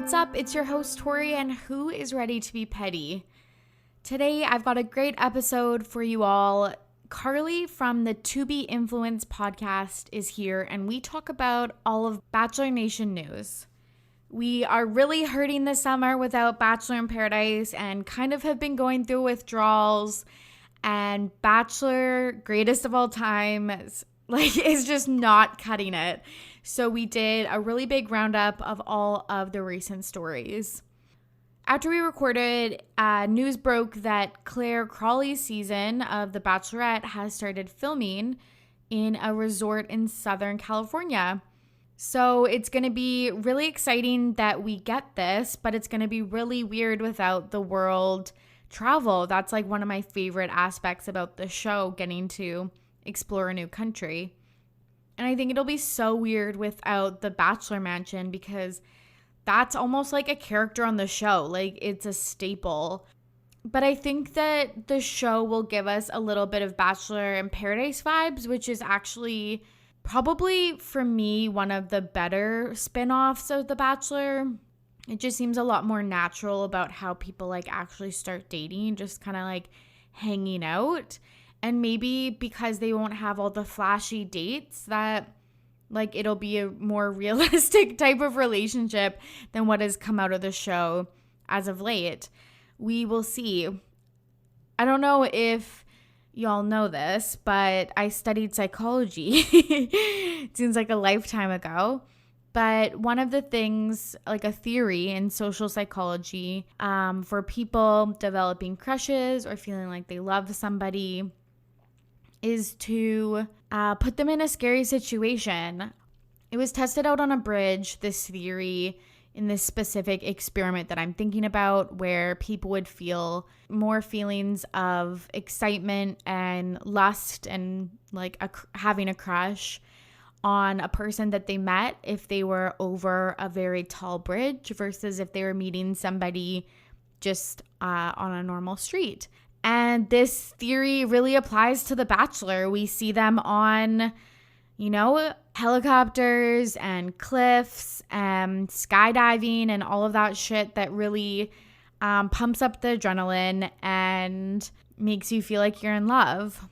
what's up? It's your host, Tori, and who is ready to be petty? Today, I've got a great episode for you all. Carly from the To Be Influenced podcast is here, and we talk about all of Bachelor Nation news. We are really hurting this summer without Bachelor in Paradise and kind of have been going through withdrawals, and Bachelor, greatest of all time, is just not cutting it. So we did a really big roundup of all of the recent stories. After we recorded, news broke that Clare Crawley's season of The Bachelorette has started filming in a resort in Southern California. So it's going to be really exciting that we get this, but it's going to be really weird without the world travel. That's like one of my favorite aspects about the show, getting to explore a new country. And I think it'll be so weird without the Bachelor Mansion because that's almost like a character on the show. Like, it's a staple. But I think that the show will give us a little bit of Bachelor in Paradise vibes, which is actually probably, for me, one of the better spin-offs of The Bachelor. It just seems a lot more natural about how people actually start dating, just kind of hanging out. And maybe because they won't have all the flashy dates, that it'll be a more realistic type of relationship than what has come out of the show as of late. We will see. I don't know if y'all know this, but I studied psychology. It seems like a lifetime ago. But one of the things, a theory in social psychology, for people developing crushes or feeling like they love somebody, is to put them in a scary situation. It was tested out on a bridge, this theory, in this specific experiment that I'm thinking about, where people would feel more feelings of excitement and lust and having a crush on a person that they met if they were over a very tall bridge versus if they were meeting somebody just on a normal street. And this theory really applies to The Bachelor. We see them on, helicopters and cliffs and skydiving and all of that shit that really pumps up the adrenaline and makes you feel like you're in love.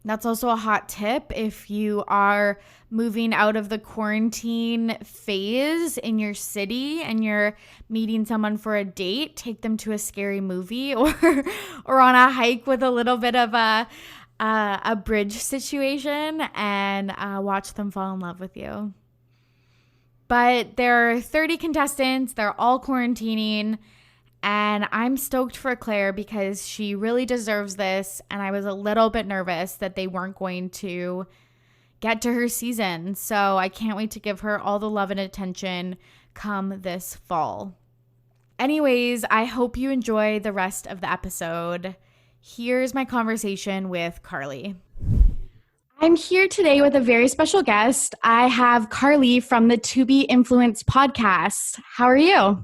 That's also a hot tip if you are moving out of the quarantine phase in your city and you're meeting someone for a date. Take them to a scary movie or on a hike with a little bit of a bridge situation and watch them fall in love with you. But there are 30 contestants. They're all quarantining. And I'm stoked for Clare because she really deserves this. And I was a little bit nervous that they weren't going to get to her season. So I can't wait to give her all the love and attention come this fall. Anyways, I hope you enjoy the rest of the episode. Here's my conversation with Carly. I'm here today with a very special guest. I have Carly from the To Be Influenced podcast. How are you?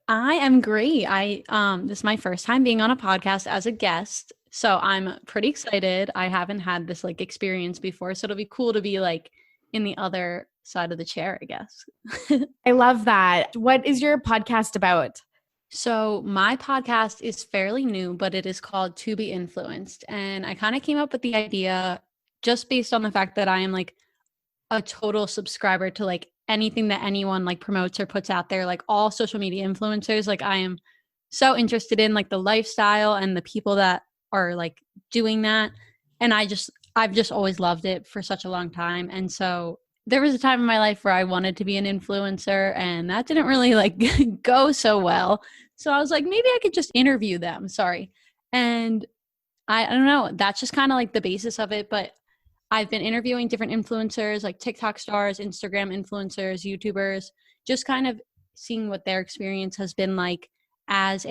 I am great. This is my first time being on a podcast as a guest, so I'm pretty excited. I haven't had this experience before, so it'll be cool to be in the other side of the chair, I guess. I love that. What is your podcast about? So my podcast is fairly new, but it is called To Be Influenced, and I kind of came up with the idea just based on the fact that I am a total subscriber to anything that anyone promotes or puts out there, all social media influencers. I am so interested in the lifestyle and the people that are doing that. And I've just always loved it for such a long time. And so there was a time in my life where I wanted to be an influencer and that didn't really go so well. So I was like, maybe I could just interview them. Sorry. And I don't know, that's just kind of the basis of it. But I've been interviewing different influencers like TikTok stars, Instagram influencers, YouTubers, just kind of seeing what their experience has been as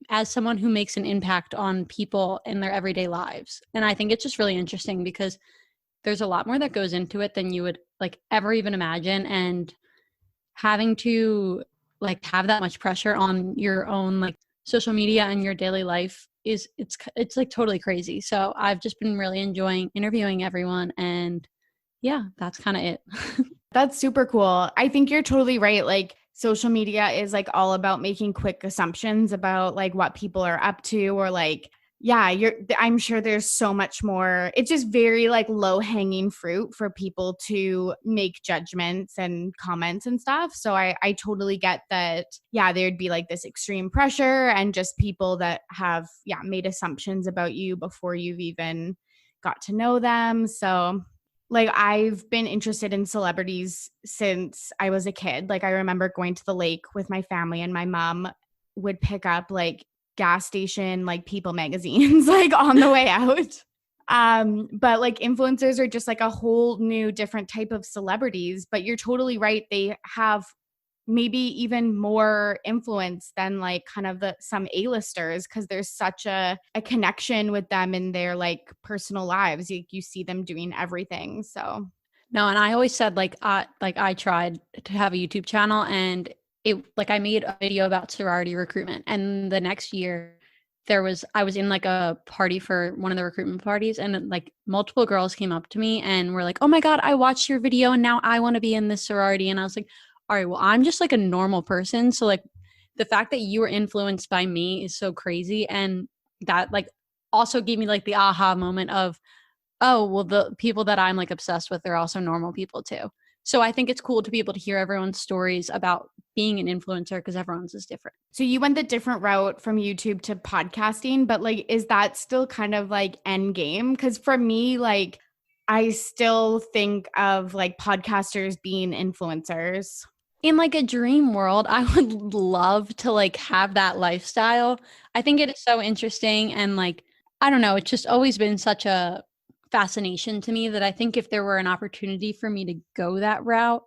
as someone who makes an impact on people in their everyday lives. And I think it's just really interesting because there's a lot more that goes into it than you would ever even imagine. And having to have that much pressure on your own social media and your daily life it's totally crazy. So I've just been really enjoying interviewing everyone, and yeah, that's kind of it. That's super cool. I think you're totally right. Like social media is like all about making quick assumptions about like what people are up to or like yeah, I'm sure there's so much more. It's just very like low hanging fruit for people to make judgments and comments and stuff. So I totally get that. Yeah, there'd be like this extreme pressure and just people that have made assumptions about you before you've even got to know them. So like I've been interested in celebrities since I was a kid. Like I remember going to the lake with my family and my mom would pick up like gas station like People magazines like on the way out. But like influencers are just like a whole new different type of celebrities, but you're totally right. They have maybe even more influence than like kind of the some A-listers because there's such a connection with them in their like personal lives. You see them doing everything. So No, and I always said I tried to have a YouTube channel and it like I made a video about sorority recruitment and the next year I was in like a party for one of the recruitment parties and like multiple girls came up to me and were like, "Oh my God, I watched your video and now I want to be in this sorority." And I was like, "All right, well, I'm just like a normal person." So like the fact that you were influenced by me is so crazy. And that like also gave me like the aha moment of, oh, well, the people that I'm like obsessed with are also normal people too. So I think it's cool to be able to hear everyone's stories about being an influencer because everyone's is different. so you went the different route from YouTube to podcasting, but like is that still kind of like end game? Because for me, like I still think of like podcasters being influencers. In like a dream world, I would love to like have that lifestyle. I think it is so interesting and like I don't know, it's just always been such a fascination to me that I think if there were an opportunity for me to go that route,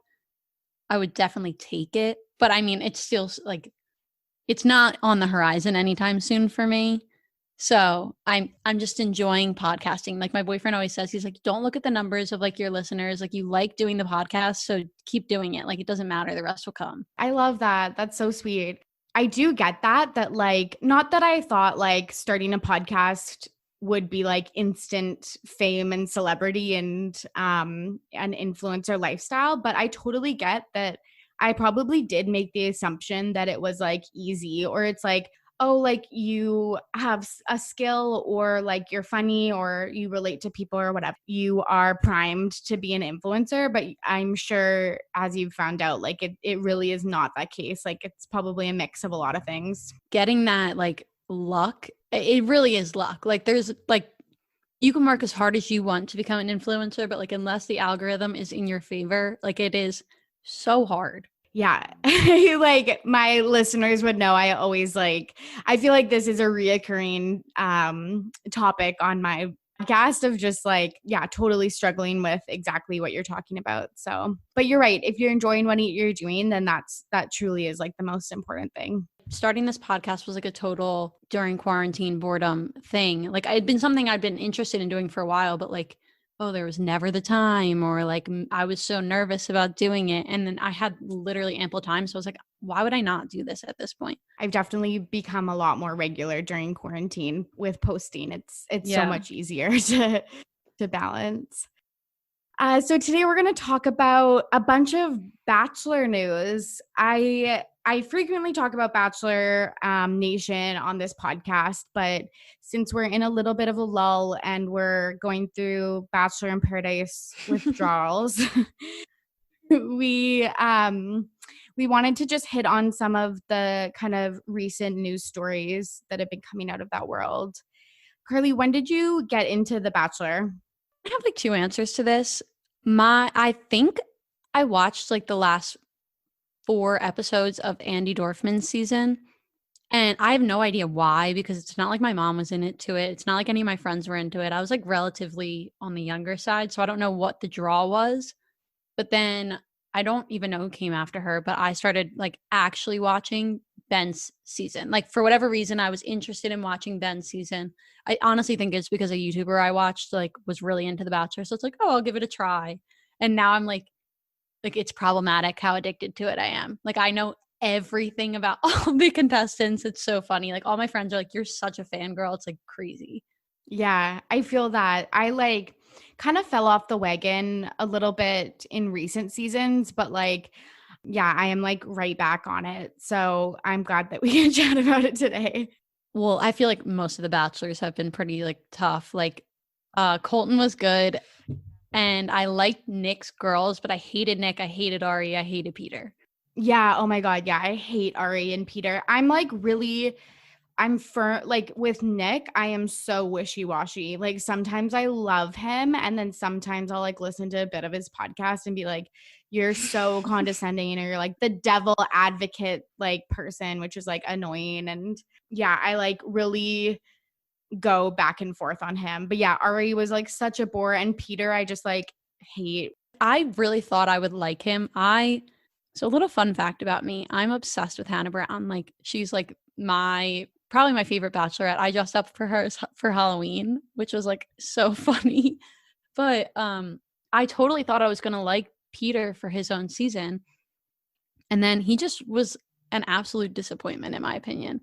I would definitely take it. But I mean, it's still like it's not on the horizon anytime soon for me. So I'm just enjoying podcasting. Like my boyfriend always says, he's like, don't look at the numbers of like your listeners. Like you like doing the podcast, so keep doing it. Like it doesn't matter. The rest will come. I love that. That's so sweet. I do get that like not that I thought like starting a podcast would be like instant fame and celebrity and an influencer lifestyle, but I totally get that I probably did make the assumption that it was like easy or it's like oh like you have a skill or like you're funny or you relate to people or whatever you are primed to be an influencer, but I'm sure as you've found out like it really is not that case. Like it's probably a mix of a lot of things. Getting that like luck, it really is luck. Like there's like you can work as hard as you want to become an influencer, but like unless the algorithm is in your favor, like it is so hard. Yeah. Like my listeners would know I always like I feel like this is a reoccurring topic on my podcast of just like totally struggling with exactly what you're talking about. So, but you're right. If you're enjoying what you're doing, then that truly is like the most important thing. Starting this podcast was like a total during quarantine boredom thing. Like it had been something I'd been interested in doing for a while, but like oh, there was never the time or like I was so nervous about doing it. And then I had literally ample time. So I was like, why would I not do this at this point? I've definitely become a lot more regular during quarantine with posting. It's so much easier to balance. So today we're going to talk about a bunch of Bachelor news. I frequently talk about Bachelor Nation on this podcast, but since we're in a little bit of a lull and we're going through Bachelor in Paradise withdrawals, we wanted to just hit on some of the kind of recent news stories that have been coming out of that world. Carly, when did you get into The Bachelor? I have like two answers to this. I think I watched like the last 4 episodes of Andi Dorfman's season. And I have no idea why, because it's not like my mom was in it to it. It's not like any of my friends were into it. I was like relatively on the younger side. So I don't know what the draw was. But then I don't even know who came after her, but I started like actually watching Ben's season. Like for whatever reason, I was interested in watching Ben's season. I honestly think it's because a YouTuber I watched like was really into The Bachelor. So it's like, oh, I'll give it a try. And now I'm like it's problematic how addicted to it I am. Like I know everything about all the contestants. It's so funny. Like all my friends are like, you're such a fangirl. It's like crazy. Yeah, I feel that. I like kind of fell off the wagon a little bit in recent seasons, but like, yeah, I am like right back on it. So I'm glad that we can chat about it today. Well, I feel like most of the bachelors have been pretty like tough. Like Colton was good and I liked Nick's girls, but I hated Nick, I hated Ari, I hated Peter. Yeah. Oh my God. Yeah. I hate Ari and Peter. I'm like really, I'm for like with Nick, I am so wishy-washy. Like sometimes I love him and then sometimes I'll like listen to a bit of his podcast and be like, you're so condescending or you're like the devil advocate like person, which is like annoying. And yeah, I like really go back and forth on him. But yeah, Ari was like such a bore and Peter I just like hate. I really thought I would like him. So a little fun fact about me, I'm obsessed with Hannah Brown. Like she's like probably my favorite bachelorette. I dressed up for her for Halloween, which was like so funny. But I totally thought I was going to like Peter for his own season. And then he just was an absolute disappointment in my opinion.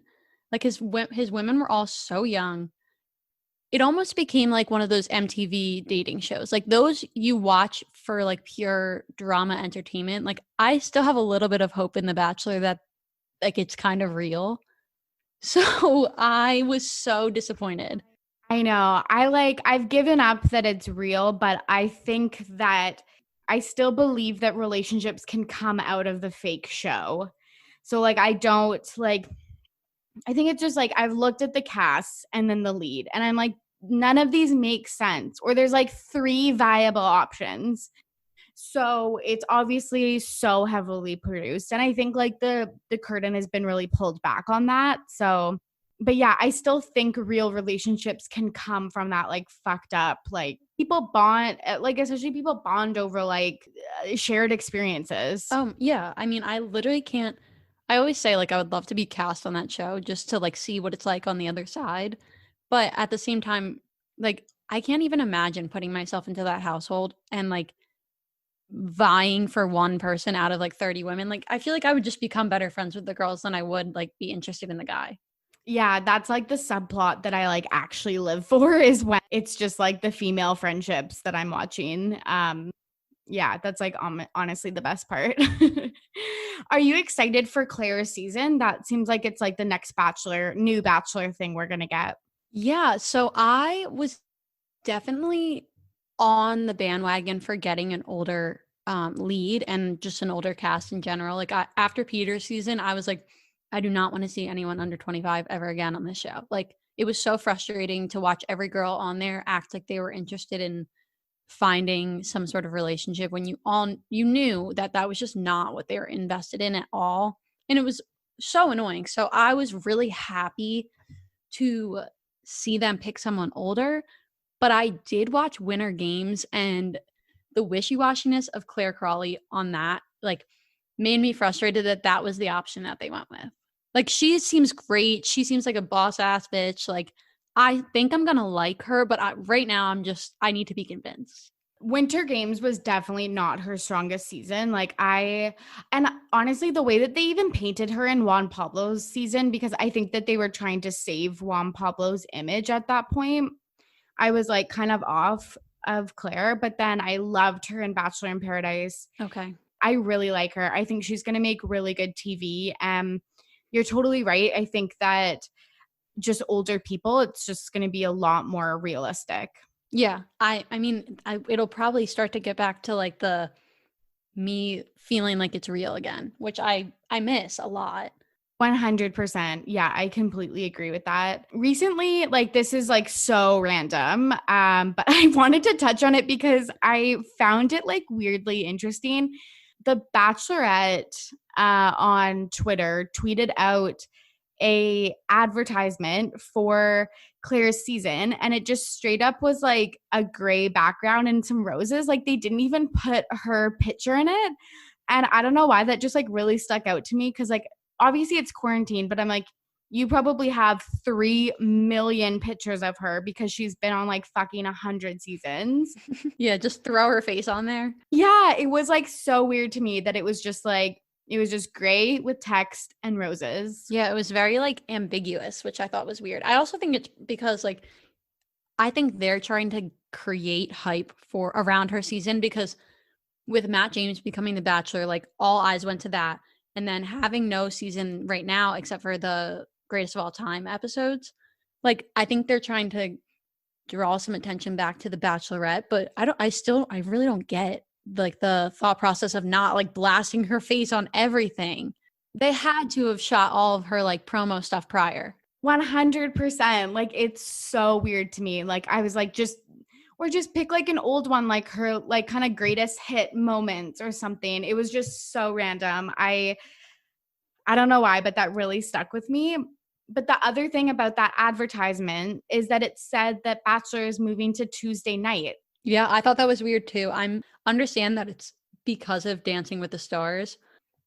Like his women were all so young. It almost became like one of those MTV dating shows. Like those you watch for like pure drama entertainment. Like I still have a little bit of hope in The Bachelor that like it's kind of real. So I was so disappointed. I know. I've given up that it's real, but I think that I still believe that relationships can come out of the fake show. So like I don't like I think it's just like I've looked at the cast and then the lead and I'm like none of these make sense or there's like three viable options. So it's obviously so heavily produced and I think like the curtain has been really pulled back on that. So but yeah, I still think real relationships can come from that like fucked up like people bond like especially people bond over like shared experiences. Yeah. I mean, I literally can't. I always say like I would love to be cast on that show just to like see what it's like on the other side. But at the same time, like I can't even imagine putting myself into that household and like vying for one person out of like 30 women. Like I feel like I would just become better friends with the girls than I would like be interested in the guy. Yeah, that's like the subplot that I like actually live for is when it's just like the female friendships that I'm watching. Yeah, that's like honestly the best part. Are you excited for Clare's season? That seems like it's like the next new bachelor thing we're going to get. Yeah, so I was definitely on the bandwagon for getting an older lead and just an older cast in general. Like after Peter's season, I was like, I do not want to see anyone under 25 ever again on this show. Like it was so frustrating to watch every girl on there act like they were interested in finding some sort of relationship when you knew that that was just not what they were invested in at all. And it was so annoying. So I was really happy to see them pick someone older, but I did watch Winter Games and the wishy-washiness of Clare Crawley on that like made me frustrated that that was the option that they went with. Like she seems great. She seems like a boss ass bitch. Like I think I'm going to like her, but right now I need to be convinced. Winter Games was definitely not her strongest season. And honestly, the way that they even painted her in Juan Pablo's season, because I think that they were trying to save Juan Pablo's image at that point, I was like kind of off of Clare, but then I loved her in Bachelor in Paradise. Okay. I really like her. I think she's going to make really good TV. You're totally right. I think that just older people, it's just going to be a lot more realistic. Yeah. I mean, it'll probably start to get back to like the me feeling like it's real again, which I miss a lot. 100%. Yeah, I completely agree with that. Recently, like this is like so random, but I wanted to touch on it because I found it like weirdly interesting. The Bachelorette on Twitter tweeted out a advertisement for Claire's season and it just straight up was like a gray background and some roses. Like they didn't even put her picture in it. And I don't know why that just like really stuck out to me because like obviously it's quarantine, but I'm like, you probably have 3 million pictures of her because she's been on like fucking 100 seasons. Yeah, just throw her face on there. Yeah, it was like so weird to me that it was just gray with text and roses. Yeah, it was very like ambiguous, which I thought was weird. I also think it's because like I think they're trying to create hype for around her season, because with Matt James becoming the Bachelor, like all eyes went to that. And then having no season right now, except for the greatest of all time episodes, like I think they're trying to draw some attention back to the Bachelorette, but I really don't get like the thought process of not like blasting her face on everything. They had to have shot all of her like promo stuff prior. 100%. Like, it's so weird to me. Like, I was like, just pick like an old one, like her like kind of greatest hit moments or something. It was just so random. I don't know why, but that really stuck with me. But the other thing about that advertisement is that it said that Bachelor is moving to Tuesday night. Yeah, I thought that was weird too. I understand that it's because of Dancing with the Stars,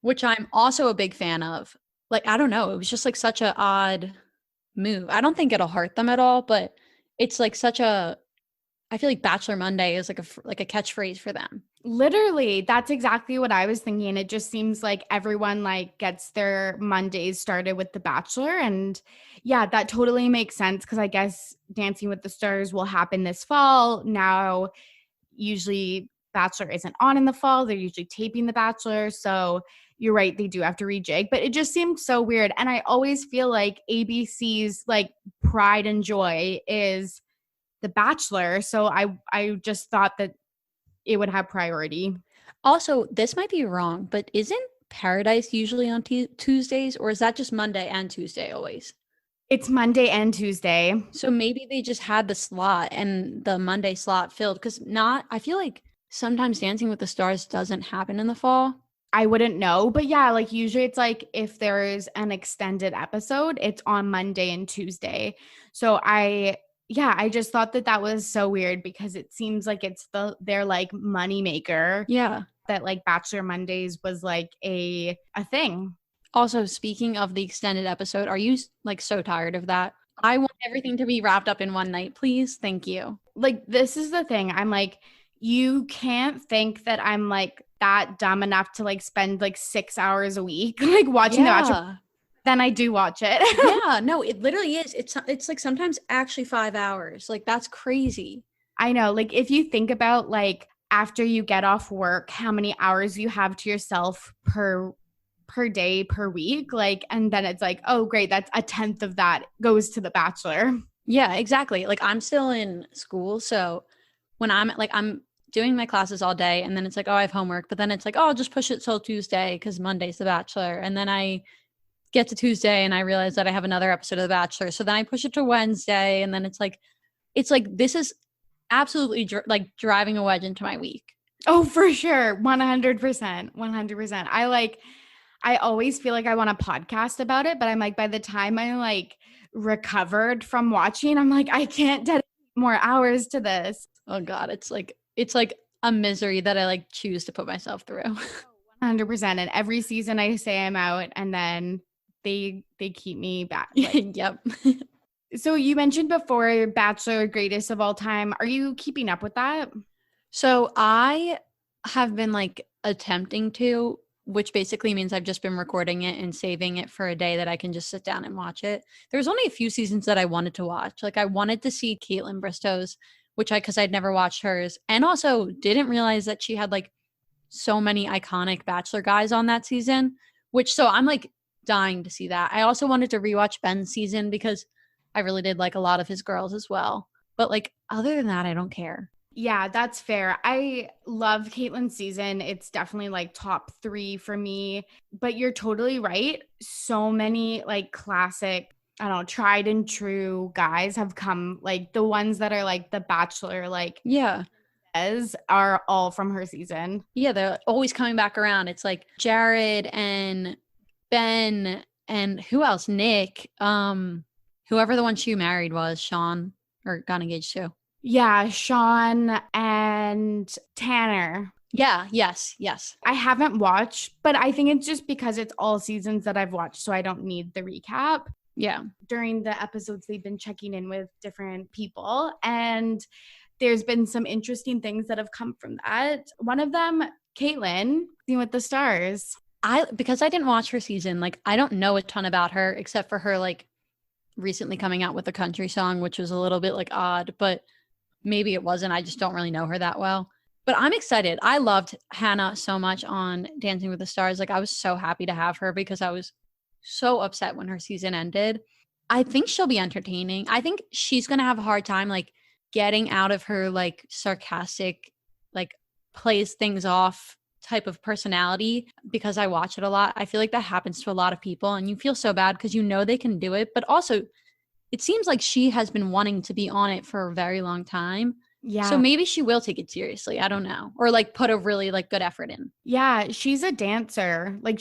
which I'm also a big fan of. Like, I don't know, it was just like such an odd move. I don't think it'll hurt them at all, but it's like such a I feel like Bachelor Monday is like a catchphrase for them. Literally, that's exactly what I was thinking. It just seems like everyone like gets their Mondays started with The Bachelor. And yeah, that totally makes sense because I guess Dancing with the Stars will happen this fall. Now, usually Bachelor isn't on in the fall. They're usually taping The Bachelor. So you're right, they do have to rejig. But it just seemed so weird. And I always feel like ABC's like pride and joy is The Bachelor. So I just thought that it would have priority. Also, this might be wrong, but isn't Paradise usually on Tuesdays, or is that just Monday and Tuesday always? It's Monday and Tuesday. So maybe they just had the slot and the Monday slot filled, because I feel like sometimes Dancing with the Stars doesn't happen in the fall. I wouldn't know, but yeah, like usually it's like if there's an extended episode, it's on Monday and Tuesday. So I just thought that was so weird because it seems like it's their like money maker. Yeah. That like Bachelor Mondays was like a thing. Also, speaking of the extended episode, are you like so tired of that? I want everything to be wrapped up in one night, please. Thank you. Like, this is the thing. I'm like, you can't think that I'm like that dumb enough to like spend like 6 hours a week like watching The Bachelor. Then I do watch it. Yeah, no, it literally is. It's like sometimes actually 5 hours. Like, that's crazy. I know. Like, if you think about like after you get off work, how many hours you have to yourself per day per week, like, and then it's like, oh great, that's a tenth of that goes to The Bachelor. Yeah, exactly. Like, I'm still in school, so when I'm doing my classes all day, and then it's like, oh, I have homework, but then it's like, oh, I'll just push it till Tuesday because Monday's The Bachelor, and then I get to Tuesday and I realize that I have another episode of The Bachelor, so then I push it to Wednesday, and then it's like this is absolutely like driving a wedge into my week. Oh, for sure. 100%. I always feel like I want a podcast about it, but I'm like, by the time I like recovered from watching, I'm like, I can't dedicate more hours to this. Oh God, it's like a misery that I like choose to put myself through. 100%. And every season I say I'm out, and then they keep me back. Like, yep. So you mentioned before Bachelor greatest of all time. Are you keeping up with that? So I have been like attempting to, which basically means I've just been recording it and saving it for a day that I can just sit down and watch it. There's only a few seasons that I wanted to watch. Like, I wanted to see Caitlin Bristow's, because I'd never watched hers, and also didn't realize that she had like so many iconic Bachelor guys on that season, so I'm like dying to see that. I also wanted to rewatch Ben's season because I really did like a lot of his girls as well. But like, other than that, I don't care. Yeah, that's fair. I love Caitlin's season. It's definitely like top 3 for me. But you're totally right. So many like classic, I don't know, tried and true guys have come. Like the ones that are like The Bachelor, like yeah, are all from her season. Yeah, they're always coming back around. It's like Jared and Ben and who else? Nick. Whoever the one she married was, Sean, or got engaged to. Yeah, Sean and Tanner. Yeah, yes. I haven't watched, but I think it's just because it's all seasons that I've watched, so I don't need the recap. Yeah. During the episodes, they've been checking in with different people, and there's been some interesting things that have come from that. One of them, Caitlin, with the stars. Because I didn't watch her season, like, I don't know a ton about her except for her like recently coming out with a country song, which was a little bit like odd, but maybe it wasn't. I just don't really know her that well. But I'm excited. I loved Hannah so much on Dancing with the Stars. Like, I was so happy to have her because I was so upset when her season ended. I think she'll be entertaining. I think she's going to have a hard time, like, getting out of her, like, sarcastic, like, plays things off type of personality because I watch it a lot. I feel like that happens to a lot of people, and you feel so bad because you know they can do it. But also, it seems like she has been wanting to be on it for a very long time. So Yeah. maybe she will take it seriously. I don't know. Or like put a really like good effort in. Yeah, she's a dancer. Like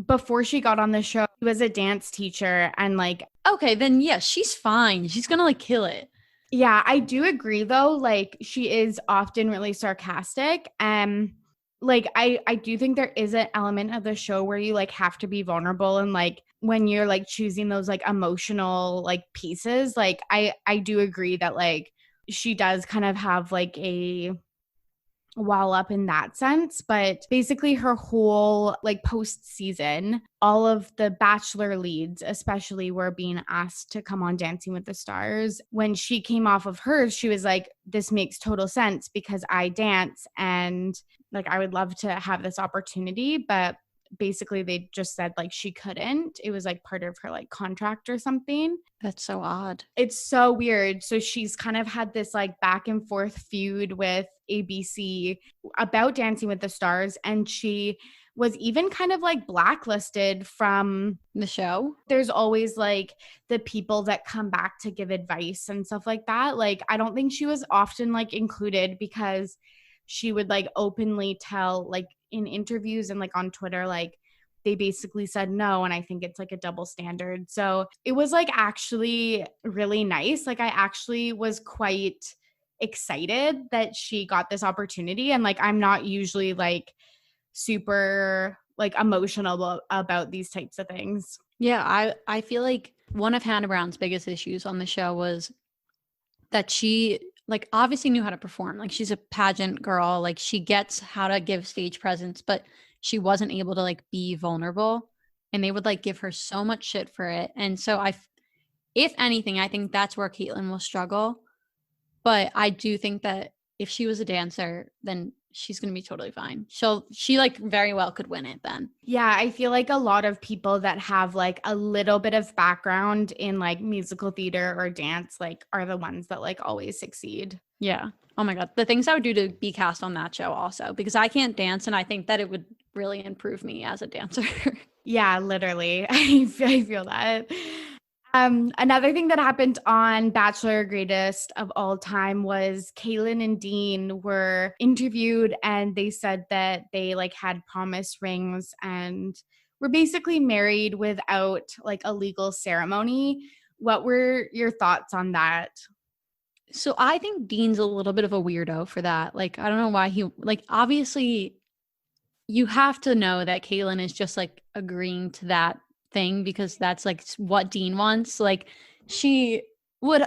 before she got on the show, she was a dance teacher and like Okay, then yes, she's fine. She's gonna like kill it. yeah, I do agree though. Like she is often really sarcastic. Like I do think there is an element of the show where you like have to be vulnerable and like when you're like choosing those like emotional like pieces, like I do agree that like she does kind of have like a wall up in that sense, but basically her whole like post season, all of the Bachelor leads especially were being asked to come on Dancing with the Stars. When she came off of hers, she was like, this makes total sense because I dance and like I would love to have this opportunity, but basically they just said like she couldn't. It was like part of her like contract or something. That's so odd. It's so weird. So she's kind of had this like back and forth feud with ABC about Dancing with the Stars. And she was even kind of like blacklisted from The show? there's always like the people that come back to give advice and stuff like that. Like, I don't think she was often like included because she would like openly tell like in interviews and like on Twitter, like they basically said no. And I think it's like a double standard. So it was like actually really nice. Like, I actually was quite excited that she got this opportunity. And like, I'm not usually like super like emotional about these types of things. Yeah, I feel like one of Hannah Brown's biggest issues on the show was that she like obviously knew how to perform. Like she's a pageant girl, like she gets how to give stage presence, but she wasn't able to like be vulnerable and they would like give her so much shit for it. And so if anything, I think that's where Caitlyn will struggle. But I do think that if she was a dancer, then she's going to be totally fine. She like very well could win it then. Yeah, I feel like a lot of people that have like a little bit of background in like musical theater or dance like are the ones that like always succeed. Yeah. Oh my God. The things I would do to be cast on that show also, because I can't dance and I think that it would really improve me as a dancer. Yeah, literally. I feel that. Another thing that happened on Bachelor Greatest of All Time was Kaylin and Dean were interviewed and they said that they like had promise rings and were basically married without like a legal ceremony. What were your thoughts on that? So I think Dean's a little bit of a weirdo for that. Like, I don't know why like, obviously, you have to know that Kaylin is just like agreeing to that thing because that's like what Dean wants. Like, she would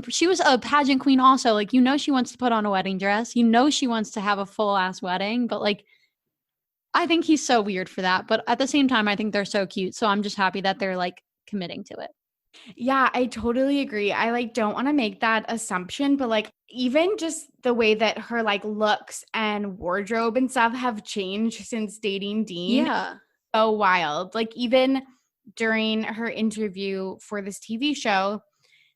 she was a pageant queen also. Like, you know, she wants to put on a wedding dress. You know, she wants to have a full ass wedding, but like, I think he's so weird for that. But at the same time, I think they're so cute. So I'm just happy that they're like committing to it. Yeah, I totally agree. I like don't want to make that assumption, but like even just the way that her like looks and wardrobe and stuff have changed since dating Dean, Yeah. so wild. Like even during her interview for this TV show,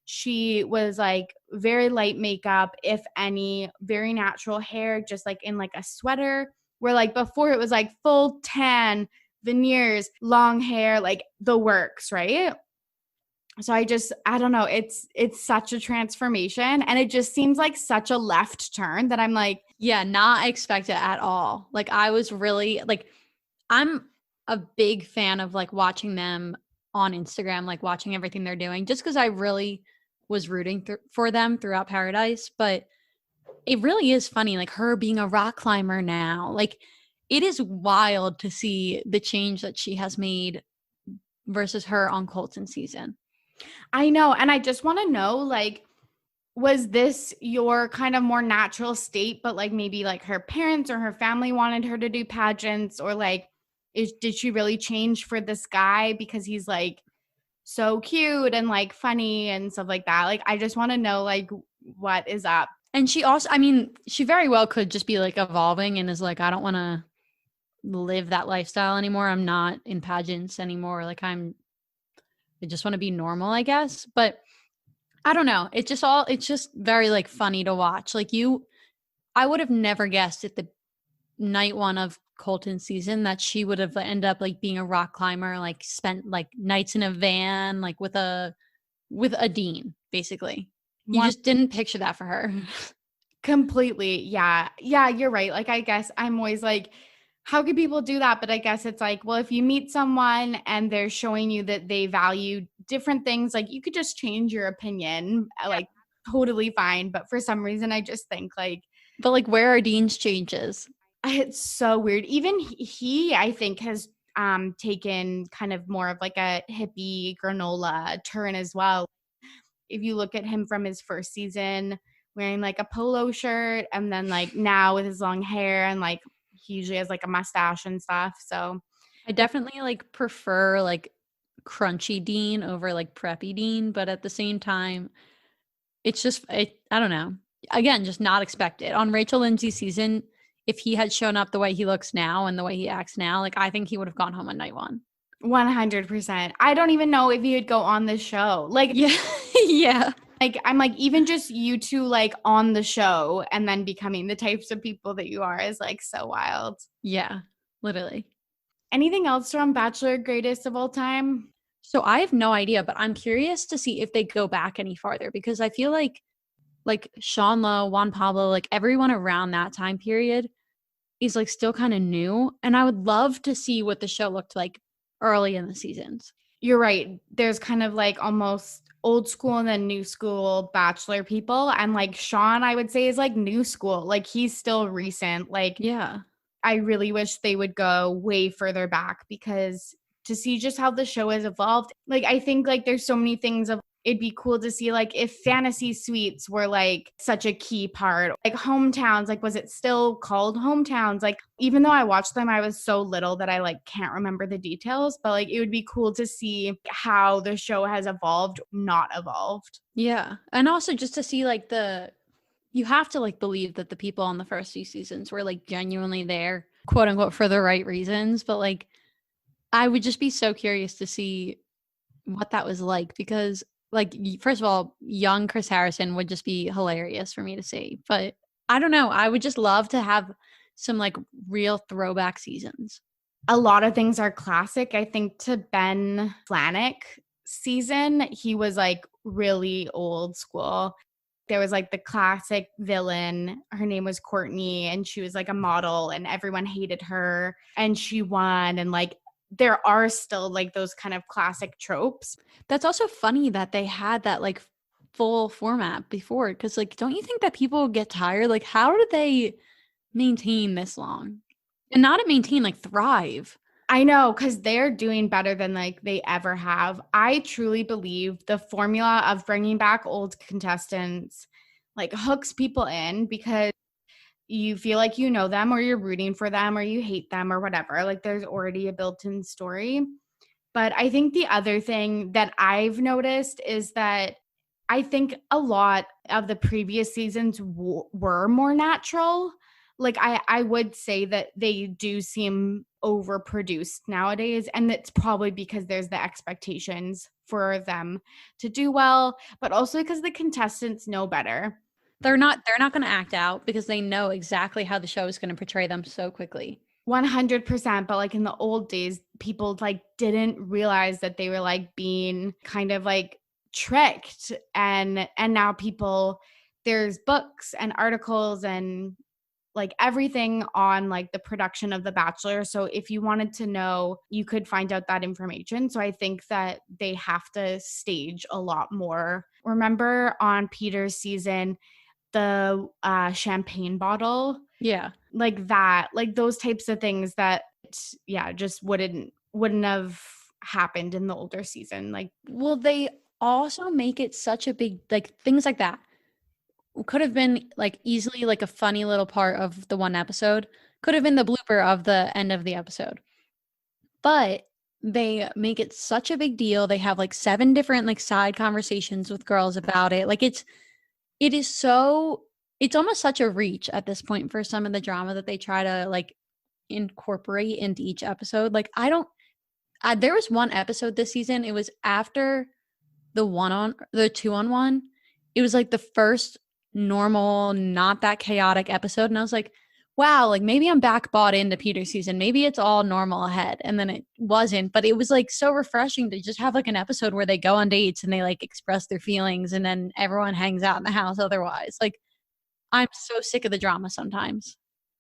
she was like very light makeup, if any, very natural hair, just like in like a sweater. Where like before it was like full tan, veneers, long hair, like the works, right? So I don't know, it's such a transformation and it just seems like such a left turn that I'm like, Yeah, not expect it at all. Like I was really like I'm a big fan of like watching them on Instagram, like watching everything they're doing just cuz I really was rooting for them throughout Paradise, but it really is funny like her being a rock climber now. Like it is wild to see the change that she has made versus her on Colton season. I know. And I just want to know, like, was this your kind of more natural state, but like maybe like her parents or her family wanted her to do pageants, or like, did she really change for this guy because he's like so cute and like funny and stuff like that? Like, I just want to know, like, what is up. And she also, I mean, she very well could just be like evolving and is like, I don't want to live that lifestyle anymore. I'm not in pageants anymore. Like I just want to be normal, I guess. But I don't know. It's just very like funny to watch. Like I would have never guessed at the night one of Colton's season that she would have ended up like being a rock climber, like spent like nights in a van, like with a dean, basically. You One just didn't picture that for her. completely. Yeah. Yeah, you're right. Like, I guess I'm always like, how could people do that? But I guess it's like, well, if you meet someone and they're showing you that they value different things, like you could just change your opinion, like totally fine. But for some reason, I just think like But like, where are Dean's changes? it's so weird. Even he I think, has taken kind of more of like a hippie granola turn as well. If you look at him from his first season wearing like a polo shirt and then like now with his long hair and like he usually has like a mustache and stuff. So I definitely like prefer like crunchy Dean over like preppy Dean, but at the same time, I don't know. Again, just not expected. On Rachel Lindsay's season, if he had shown up the way he looks now and the way he acts now, like I think he would have gone home on night one. 100%. I don't even know if he would go on the show. Like Yeah. Yeah. like I'm like even just you two like on the show and then becoming the types of people that you are is like so wild. Yeah. Literally. Anything else from Bachelor Greatest of All Time? So I have no idea, but I'm curious to see if they go back any farther because I feel like Sean Lowe, Juan Pablo, like everyone around that time period is like still kind of new. And I would love to see what the show looked like early in the seasons. You're right. There's kind of like almost old school and then new school Bachelor people. And like Sean, I would say, is like new school. Like he's still recent. Like Yeah. I really wish they would go way further back because to see just how the show has evolved, like I think like there's so many things of it'd be cool to see like if fantasy suites were like such a key part, like hometowns, like was it still called hometowns? Like even though I watched them, I was so little that I like can't remember the details, but like it would be cool to see how the show has evolved, not evolved. Yeah. And also just to see like you have to like believe that the people on the first few seasons were like genuinely there, quote unquote, for the right reasons. But like, I would just be so curious to see what that was like because, like, first of all, young Chris Harrison would just be hilarious for me to see. But I don't know. I would just love to have some like real throwback seasons. A lot of things are classic. I think to Ben Flanick season, he was like really old school. There was like the classic villain. Her name was Courtney and she was like a model and everyone hated her and she won. And like there are still like those kind of classic tropes. That's also funny that they had that like full format before because like don't you think that people get tired? Like how did they maintain this long? And not to maintain, like thrive. I know, because they're doing better than like they ever have. I truly believe the formula of bringing back old contestants like hooks people in because you feel like you know them or you're rooting for them or you hate them or whatever. Like there's already a built-in story. But I think the other thing that I've noticed is that I think a lot of the previous seasons were more natural. Like I would say that they do seem overproduced nowadays, and it's probably because there's the expectations for them to do well, but also because the contestants know better. They're not going to act out because they know exactly how the show is going to portray them so quickly. 100%, but like in the old days people like didn't realize that they were like being kind of like tricked, and now people, there's books and articles and like everything on like the production of The Bachelor. So if you wanted to know, you could find out that information. So I think that they have to stage a lot more. Remember on Peter's season, the champagne bottle, Yeah. like that, like those types of things that, yeah, just wouldn't have happened in the older season. Like, Well, they also make it such a big like things like that could have been like easily like a funny little part of the one episode. Could have been the blooper of the end of the episode. But they make it such a big deal. They have like 7 different like side conversations with girls about it. Like it is it's almost such a reach at this point for some of the drama that they try to like incorporate into each episode. Like there was one episode this season, it was after the 2-on-1. It was like the first normal, not that chaotic episode. And I was like, wow, like maybe I'm back bought into Peter's season. Maybe it's all normal ahead. And then it wasn't. But it was like so refreshing to just have like an episode where they go on dates and they like express their feelings and then everyone hangs out in the house otherwise. Like I'm so sick of the drama sometimes.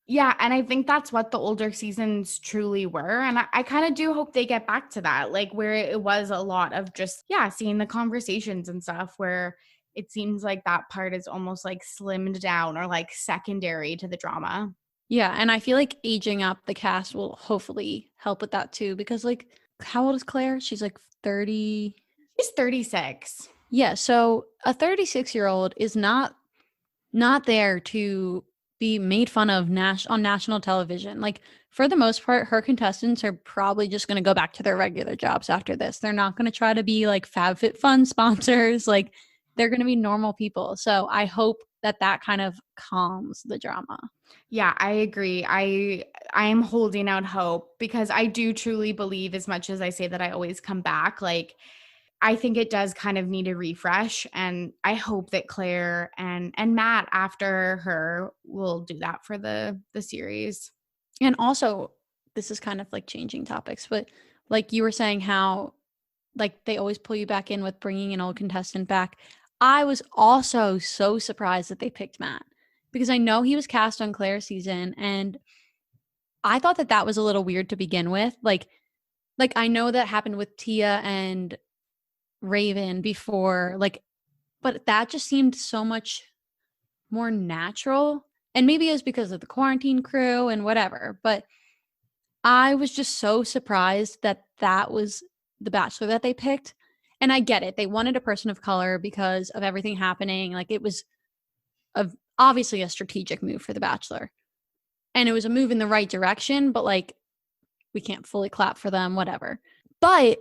Yeah, and I think that's what the older seasons truly were. And I kind of do hope they get back to that, like where it was a lot of just, yeah, seeing the conversations and stuff where it seems like that part is almost like slimmed down or like secondary to the drama. Yeah. And I feel like aging up the cast will hopefully help with that too. Because like, how old is Claire? She's like 30. She's 36. Yeah. So a 36-year-old is not there to be made fun of on national television. Like for the most part, her contestants are probably just going to go back to their regular jobs after this. They're not going to try to be like FabFitFun sponsors. Like they're going to be normal people. So I hope that kind of calms the drama. Yeah, I agree. I am holding out hope because I do truly believe, as much as I say that I always come back, like I think it does kind of need a refresh, and I hope that Claire and Matt after her will do that for the series. And also, this is kind of like changing topics, but like you were saying how like they always pull you back in with bringing an old contestant back. I was also so surprised that they picked Matt because I know he was cast on Clare's season and I thought that was a little weird to begin with. Like I know that happened with Tia and Raven before, like, but that just seemed so much more natural. And maybe it was because of the quarantine crew and whatever, but I was just so surprised that was the Bachelor that they picked. And I get it. They wanted a person of color because of everything happening. Like it was obviously a strategic move for the Bachelor. And it was a move in the right direction, but like we can't fully clap for them, whatever. But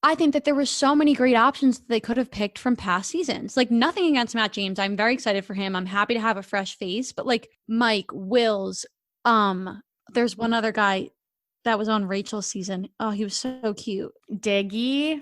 I think that there were so many great options that they could have picked from past seasons. Like nothing against Matt James. I'm very excited for him. I'm happy to have a fresh face, but like Mike, Wills, there's one other guy that was on Rachel's season. Oh, he was so cute. Diggy.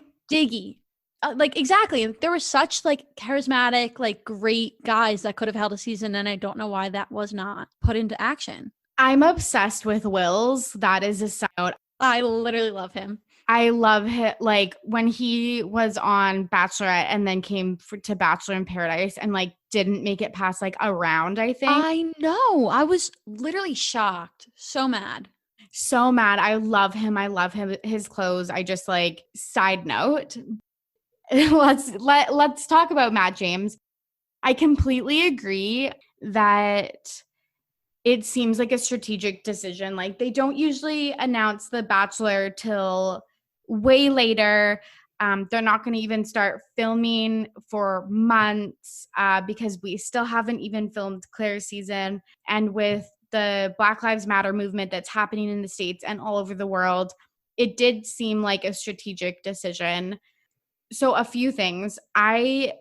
Like exactly. There were such like charismatic, like great guys that could have held a season, and I don't know why that was not put into action. I'm obsessed with Wills. That is a side note. I literally love him. I love him. Like when he was on Bachelorette and then came to Bachelor in Paradise and like didn't make it past like a round, I think. I know. I was literally shocked. So mad. So mad. I love him. His clothes. I just like, side note. Let's talk about Matt James. I completely agree that it seems like a strategic decision. Like they don't usually announce the Bachelor till way later. They're not going to even start filming for months because we still haven't even filmed Clare's season. And with the Black Lives Matter movement that's happening in the States and all over the world, it did seem like a strategic decision. So a few things. I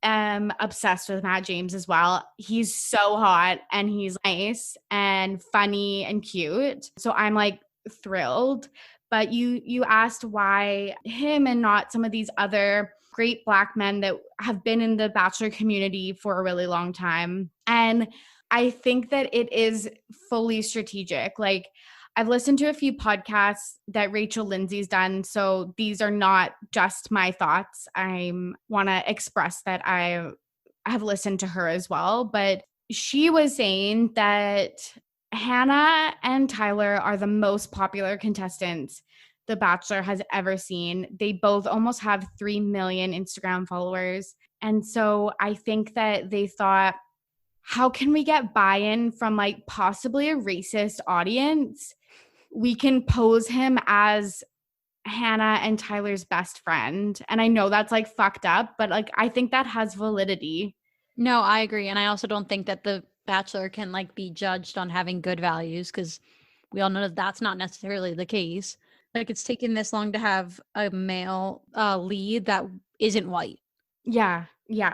am obsessed with Matt James as well. He's so hot and he's nice and funny and cute. So I'm like thrilled. But you asked why him and not some of these other great Black men that have been in the Bachelor community for a really long time. And I think that it is fully strategic. Like I've listened to a few podcasts that Rachel Lindsay's done, so these are not just my thoughts. I want to express that I have listened to her as well, but she was saying that Hannah and Tyler are the most popular contestants The Bachelor has ever seen. They both almost have 3 million Instagram followers. And so I think that they thought, how can we get buy-in from like possibly a racist audience? We can pose him as Hannah and Tyler's best friend. And I know that's like fucked up, but like I think that has validity. No, I agree. And I also don't think that the Bachelor can like be judged on having good values because we all know that that's not necessarily the case. Like it's taken this long to have a male lead that isn't white. Yeah.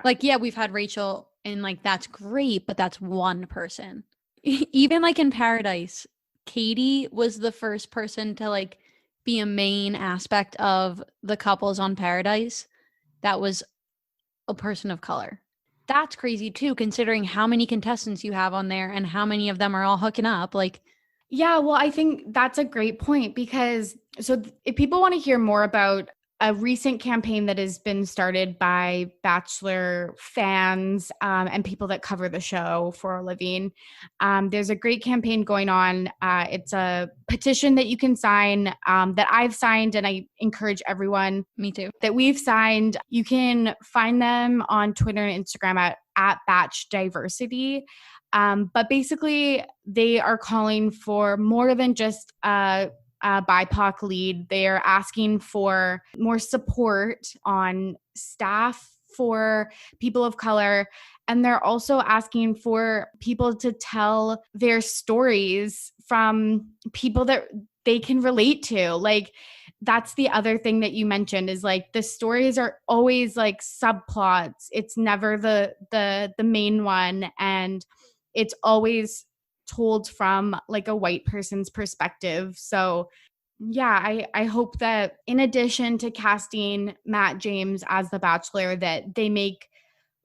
Like, yeah, we've had Rachel And like, that's great, but that's one person. Even like in Paradise, Katie was the first person to like be a main aspect of the couples on Paradise that was a person of color. That's crazy too, considering how many contestants you have on there and how many of them are all hooking up. Like, Yeah, well, I think that's a great point because if people want to hear more about a recent campaign that has been started by Bachelor fans and people that cover the show for a living, there's a great campaign going on. It's a petition that you can sign that I've signed, and I encourage everyone me too. that we've signed. You can find them on Twitter and Instagram at Batch Diversity. But basically, they are calling for more than just a BIPOC lead. They are asking for more support on staff for people of color. And they're also asking for people to tell their stories from people that they can relate to. Like, that's the other thing that you mentioned is like the stories are always like subplots. It's never the main one, and it's always told from like a white person's perspective. So yeah, I hope that in addition to casting Matt James as the Bachelor, that they make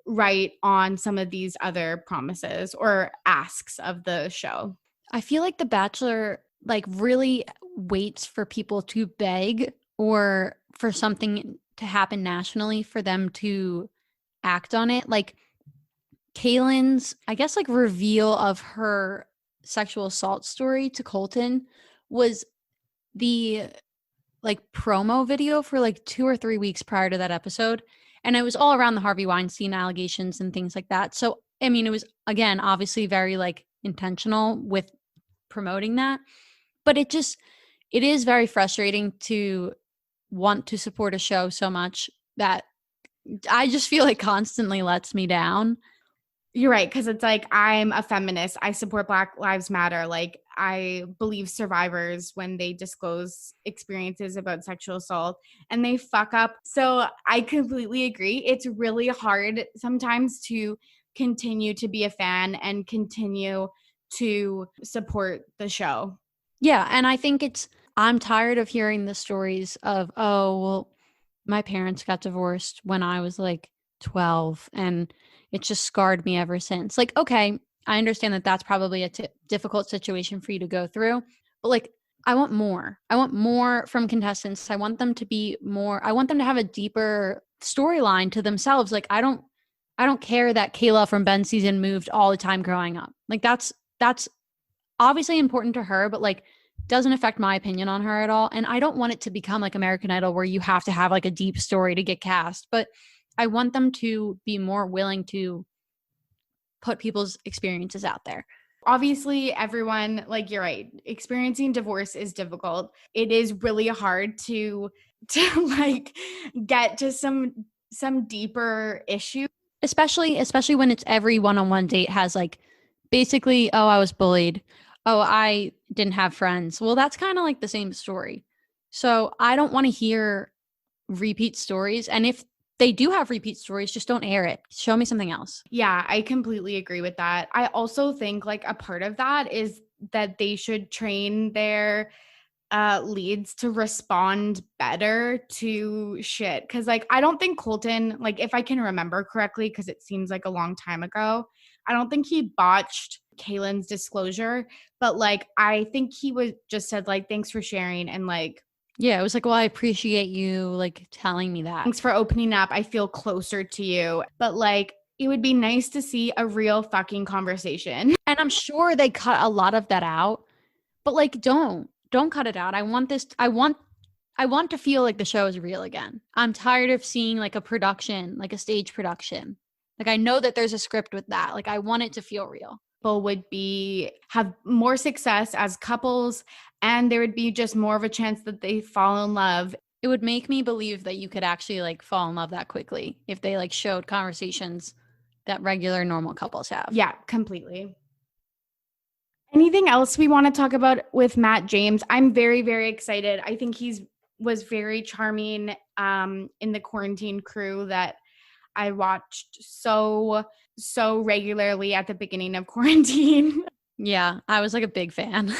right on some of these other promises or asks of the show. I feel like The Bachelor like really waits for people to beg or for something to happen nationally for them to act on it. Like Kaylin's, I guess, like reveal of her sexual assault story to Colton was the like promo video for like 2 or 3 weeks prior to that episode. And it was all around the Harvey Weinstein allegations and things like that. So, I mean, it was, again, obviously very like intentional with promoting that. But it is very frustrating to want to support a show so much that I just feel like constantly lets me down. You're right, because it's like I'm a feminist. I support Black Lives Matter. Like I believe survivors when they disclose experiences about sexual assault and they fuck up. So I completely agree. It's really hard sometimes to continue to be a fan and continue to support the show. Yeah, and I think I'm tired of hearing the stories of, oh, well, my parents got divorced when I was like 12 and it just scarred me ever since. Like, okay, I understand that that's probably a difficult situation for you to go through, but like, I want more. I want more from contestants. I want them to be more, I want them to have a deeper storyline to themselves. Like, I don't care that Kayla from Ben's season moved all the time growing up. Like that's obviously important to her, but like doesn't affect my opinion on her at all. And I don't want it to become like American Idol where you have to have like a deep story to get cast, but I want them to be more willing to put people's experiences out there. Obviously, everyone, like you're right, experiencing divorce is difficult. It is really hard to like get to some deeper issues. Especially when it's every one-on-one date has like basically, oh, I was bullied. Oh, I didn't have friends. Well, that's kind of like the same story. So I don't want to hear repeat stories. And if they do have repeat stories, just don't air it. Show me something else. Yeah, I completely agree with that. I also think like a part of that is that they should train their leads to respond better to shit. Cause like I don't think Colton, like if I can remember correctly, because it seems like a long time ago, I don't think he botched Kaylin's disclosure, but like I think he was just said like thanks for sharing and like yeah, it was like, well, I appreciate you like telling me that. thanks for opening up. I feel closer to you. But like it would be nice to see a real fucking conversation. And I'm sure they cut a lot of that out, but like don't cut it out. I want to feel like the show is real again. I'm tired of seeing like a production, like a stage production. Like I know that there's a script with that. Like I want it to feel real. People would have more success as couples, and there would be just more of a chance that they fall in love. It would make me believe that you could actually like fall in love that quickly if they like showed conversations that regular normal couples have. Yeah, completely. Anything else we want to talk about with Matt James? I'm very, very excited. I think was very charming in the quarantine crew that I watched. So so regularly at the beginning of quarantine. Yeah, I was like a big fan.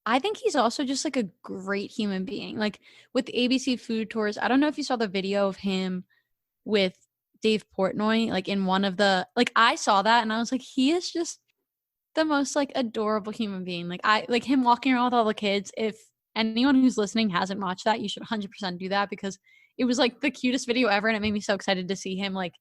I think he's also just like a great human being. Like with ABC Food Tours, I don't know if you saw the video of him with Dave Portnoy, like in one of the, like I saw that and I was like, he is just the most like adorable human being. Like I like him walking around with all the kids. If anyone who's listening hasn't watched that, you should 100% do that because it was like the cutest video ever and it made me so excited to see him like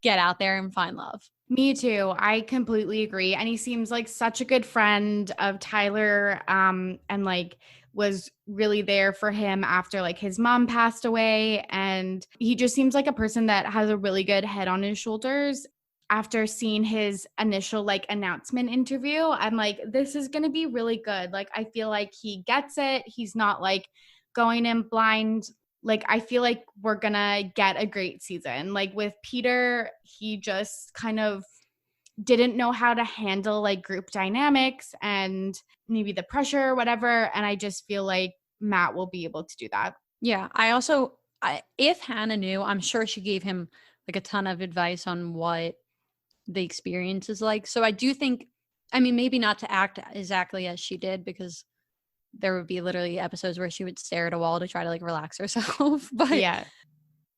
get out there and find love. Me too. I completely agree. And he seems like such a good friend of Tyler, and like was really there for him after like his mom passed away. And he just seems like a person that has a really good head on his shoulders. After seeing his initial like announcement interview, I'm like, this is gonna be really good. Like, I feel like he gets it. He's not like going in blind. Like, I feel like we're gonna get a great season. Like with Peter, he just kind of didn't know how to handle like group dynamics and maybe the pressure or whatever. And I just feel like Matt will be able to do that. Yeah. If Hannah knew, I'm sure she gave him like a ton of advice on what the experience is like. So I do think, I mean, maybe not to act exactly as she did because there would be literally episodes where she would stare at a wall to try to like relax herself. But Yeah.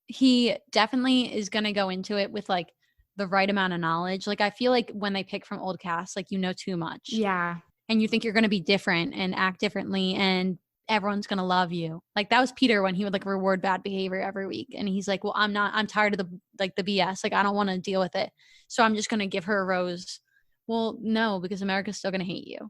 he definitely is going to go into it with like the right amount of knowledge. Like I feel like when they pick from old casts, like you know too much. Yeah. And you think you're going to be different and act differently and everyone's going to love you. Like that was Peter when he would like reward bad behavior every week. And he's like, well, I'm tired of the BS. Like I don't want to deal with it. So I'm just going to give her a rose. Well, no, because America's still going to hate you.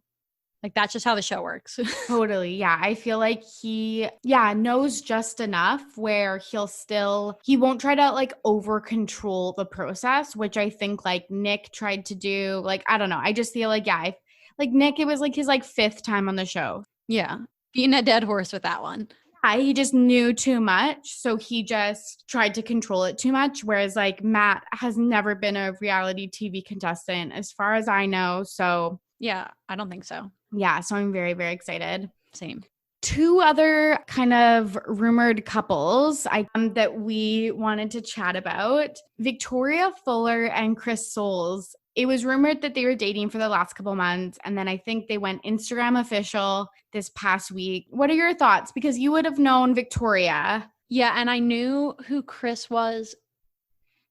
Like that's just how the show works. Totally. Yeah. I feel like he, knows just enough where he won't try to like over control the process, which I think like Nick tried to do. Like, I don't know. I just feel like, like Nick, it was like his like fifth time on the show. Yeah. Being a dead horse with that one. Yeah, he just knew too much. So he just tried to control it too much. Whereas like Matt has never been a reality TV contestant as far as I know. So yeah, I don't think so. Yeah, so I'm very, very excited. Same. Two other kind of rumored couples that we wanted to chat about. Victoria Fuller and Chris Soules. It was rumored that they were dating for the last couple months, and then I think they went Instagram official this past week. What are your thoughts? Because you would have known Victoria. Yeah, and I knew who Chris was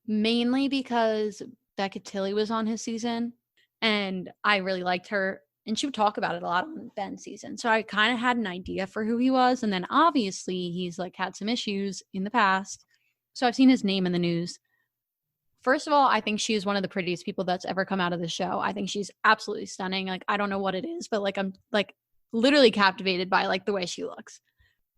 mainly because Becca Tilley was on his season, and I really liked her. And she would talk about it a lot on Ben's season. So I kind of had an idea for who he was. And then obviously he's like had some issues in the past. So I've seen his name in the news. First of all, I think she is one of the prettiest people that's ever come out of the show. I think she's absolutely stunning. Like, I don't know what it is, but like, I'm like literally captivated by like the way she looks.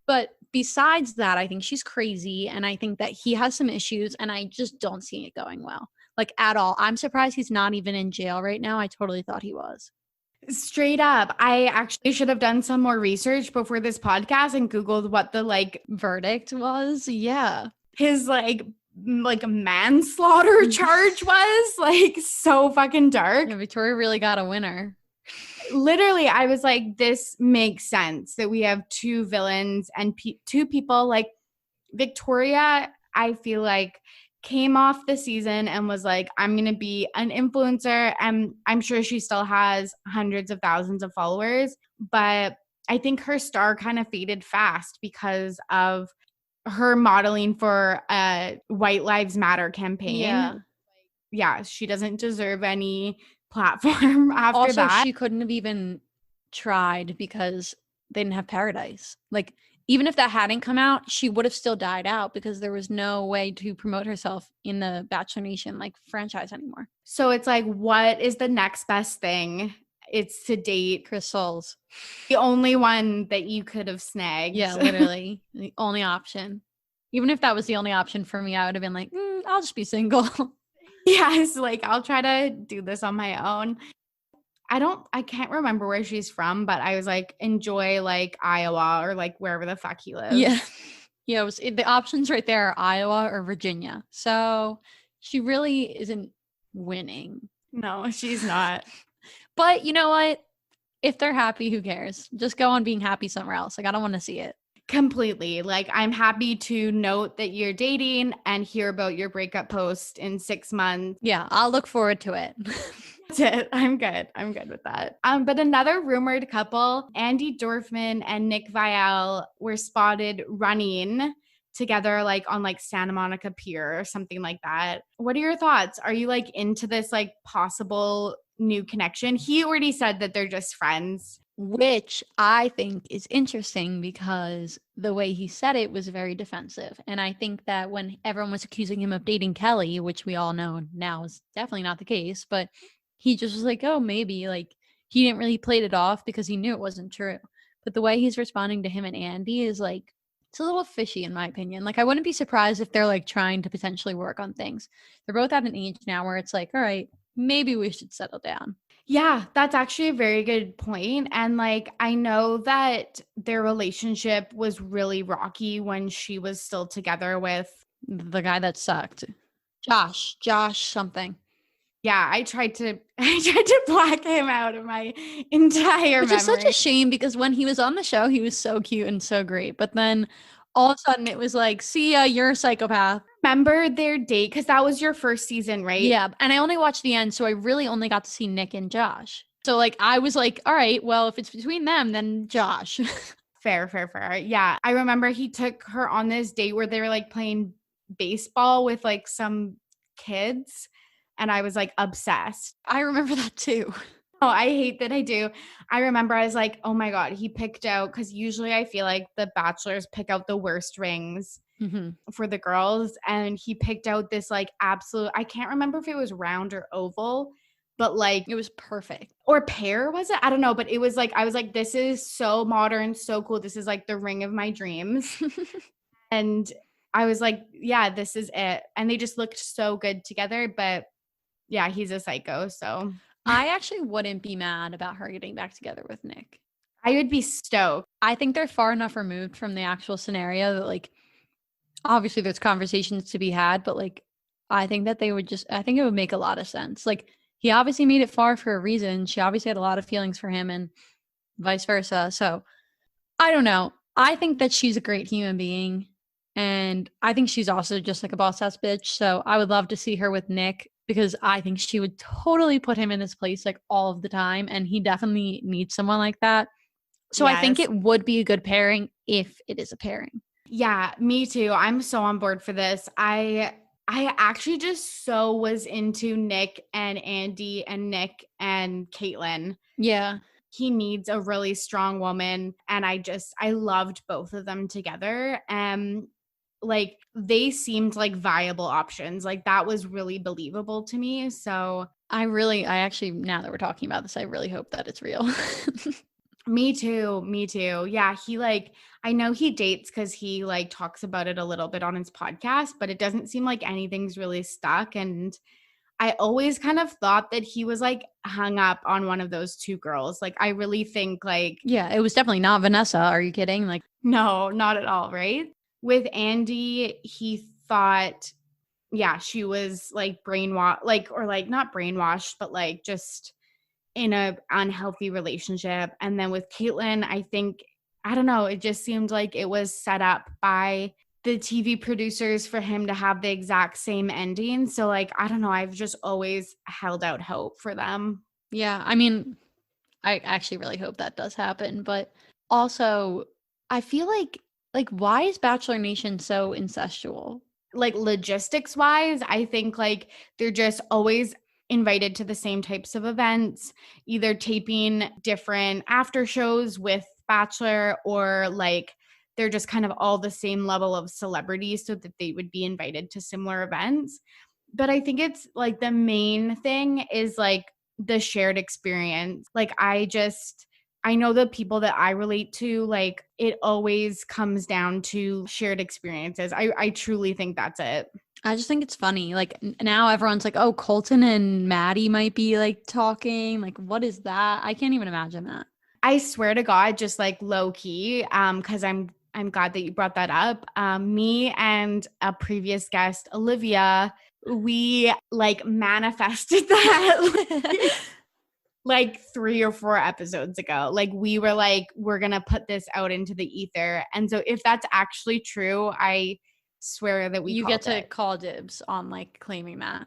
But besides that, I think she's crazy. And I think that he has some issues and I just don't see it going well, like at all. I'm surprised he's not even in jail right now. I totally thought he was. Straight up. I actually should have done some more research before this podcast and Googled what the like verdict was. Yeah. His like manslaughter charge was. Like so fucking dark. Yeah, Victoria really got a winner. Literally, I was like, this makes sense that we have two villains and two people. Like Victoria, I feel like came off the season and was like, I'm going to be an influencer. And I'm sure she still has hundreds of thousands of followers. But I think her star kind of faded fast because of her modeling for a White Lives Matter campaign. Yeah, she doesn't deserve any platform after also, that. She couldn't have even tried because they didn't have Paradise. Like, even if that hadn't come out, she would have still died out because there was no way to promote herself in the Bachelor Nation like franchise anymore. So it's like, what is the next best thing? It's to date Chris Soules. The only one that you could have snagged. Yeah, literally. The only option. Even if that was the only option for me, I would have been like, I'll just be single. Yes, like I'll try to do this on my own. I can't remember where she's from, but I was like, enjoy like Iowa or like wherever the fuck he lives. Yeah. Yeah, the options right there are Iowa or Virginia. So she really isn't winning. No, she's not. But you know what? If they're happy, who cares? Just go on being happy somewhere else. Like, I don't want to see it. Completely. Like, I'm happy to note that you're dating and hear about your breakup post in 6 months. Yeah, I'll look forward to it. That's it. I'm good. I'm good with that. But another rumored couple, Andy Dorfman and Nick Vial, were spotted running together, like on like Santa Monica Pier or something like that. What are your thoughts? Are you like into this like possible new connection? He already said that they're just friends. Which I think is interesting because the way he said it was very defensive. And I think that when everyone was accusing him of dating Kelly, which we all know now is definitely not the case, but he just was like, oh, maybe, like, he didn't really play it off because he knew it wasn't true. But the way he's responding to him and Andy is like, it's a little fishy in my opinion. Like, I wouldn't be surprised if they're like trying to potentially work on things. They're both at an age now where it's like, all right, maybe we should settle down. Yeah, that's actually a very good point. And like, I know that their relationship was really rocky when she was still together with, The guy that sucked. Josh something. yeah, I tried to I tried to block him out of my entire Which memory. is such a shame because when he was on the show, he was so cute and so great. But then all of a sudden it was like, see ya, you're a psychopath. Remember their date? Because that was your first season, right? Yeah. And I only watched the end, so I really only got to see Nick and Josh. So like I was like, all right, well, if it's between them, then Josh. Fair, fair, fair. Yeah. I remember he took her on this date where they were like playing baseball with like some kids. And I was like obsessed. I remember that too. Oh, I hate that I do. I remember I was like, oh my God, he picked out, because usually I feel like the bachelors pick out the worst rings for the girls. And he picked out this like absolute, I can't remember if it was round or oval, but like, It was perfect. or pear, was it? I don't know. But it was like, I was like, this is so modern, so cool. This is like the ring of my dreams. And I was like, yeah, this is it. And they just looked so good together. But yeah, he's a psycho. So I actually wouldn't be mad about her getting back together with Nick. I would be stoked. I think they're far enough removed from the actual scenario that like obviously there's conversations to be had, but like I think that they would just I think it would make a lot of sense. Like he obviously made it far for a reason. She obviously had a lot of feelings for him and vice versa. So I don't know. I think that she's a great human being. And I think she's also just like a boss ass bitch. So I would love to see her with Nick because I think she would totally put him in his place like all of the time. And he definitely needs someone like that. So I think Yes. it would be a good pairing if it is a pairing. Yeah, me too. I'm so on board for this. I actually just so was into Nick and Andy and Nick and Caitlin. Yeah. He needs a really strong woman. And I loved both of them together. Like they seemed like viable options. Like that was really believable to me. So I actually, now that we're talking about this, I really hope that it's real. me too. Me too. Yeah. I know he dates because he like talks about it a little bit on his podcast, but it doesn't seem like anything's really stuck. And I always kind of thought that he was like hung up on one of those two girls. Like, I really think like, Yeah, it was definitely not Vanessa. Are you kidding? Like, no, not at all. Right. With Andy, he thought, yeah, she was like brainwashed, like, or like not brainwashed, but like just in a unhealthy relationship. And then with Caitlin, I think, I don't know, it just seemed like it was set up by the TV producers for him to have the exact same ending. So like, I don't know, I've just always held out hope for them. yeah, I mean, I actually really hope that does happen. But also, I feel like why is Bachelor Nation so incestual? Like logistics wise, I think like they're just always invited to the same types of events, either taping different after shows with Bachelor, or like they're just kind of all the same level of celebrity so that they would be invited to similar events. But I think it's like the main thing is like the shared experience. Like I know the people that I relate to, like it always comes down to shared experiences. I truly think that's it. I just think it's funny. Like now everyone's like, "Oh, Colton and Maddie might be like talking." Like, what is that? I can't even imagine that. I swear to God, just like low key, because I'm glad that you brought that up. Me and a previous guest, Olivia, we like manifested that like 3 or 4 episodes ago. Like we were like, we're going to put this out into the ether. And so if that's actually true, I swear that You get to call dibs on like claiming that.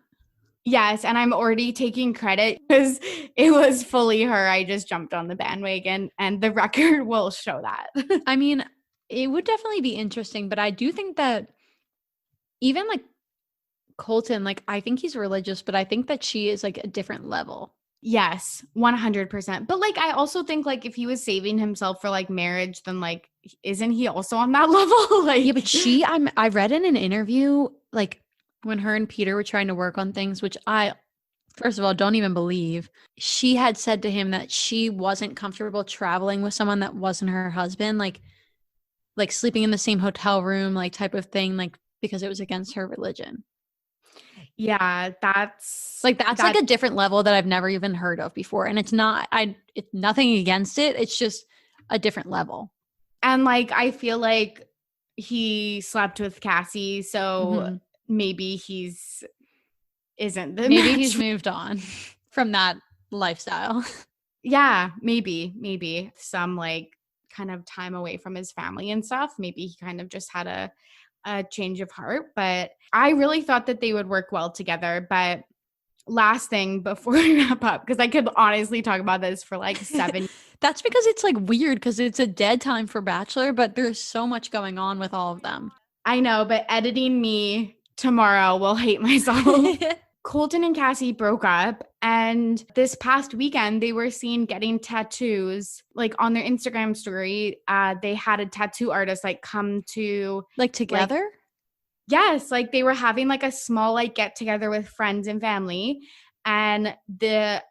Yes, and I'm already taking credit because it was fully her. I just jumped on the bandwagon and the record will show that. I mean, it would definitely be interesting, but I do think that even like Colton, like I think he's religious, but I think that she is like a different level. Yes, 100%. But like I also think like if he was saving himself for like marriage, then like isn't he also on that level? Like Yeah, but I read in an interview like when her and Peter were trying to work on things, which I first of all don't even believe. She had said to him that she wasn't comfortable traveling with someone that wasn't her husband, like sleeping in the same hotel room, like type of thing, like because it was against her religion. yeah, that's like a different level that I've never even heard of before. And it's nothing against it. It's just a different level. And like I feel like he slept with Cassie, so maybe he's he's moved on from that lifestyle. Yeah, maybe some like kind of time away from his family and stuff. Maybe he kind of just had a change of heart, but I really thought that they would work well together. But last thing before we wrap up, because I could honestly talk about this for like 7 That's because it's like weird because it's a dead time for Bachelor, but there's so much going on with all of them. I know, but editing me tomorrow will hate myself. Colton and Cassie broke up, and this past weekend they were seen getting tattoos. Like on their Instagram story, they had a tattoo artist like come to like together. Like, yes, like they were having like a small like get together with friends and family, and the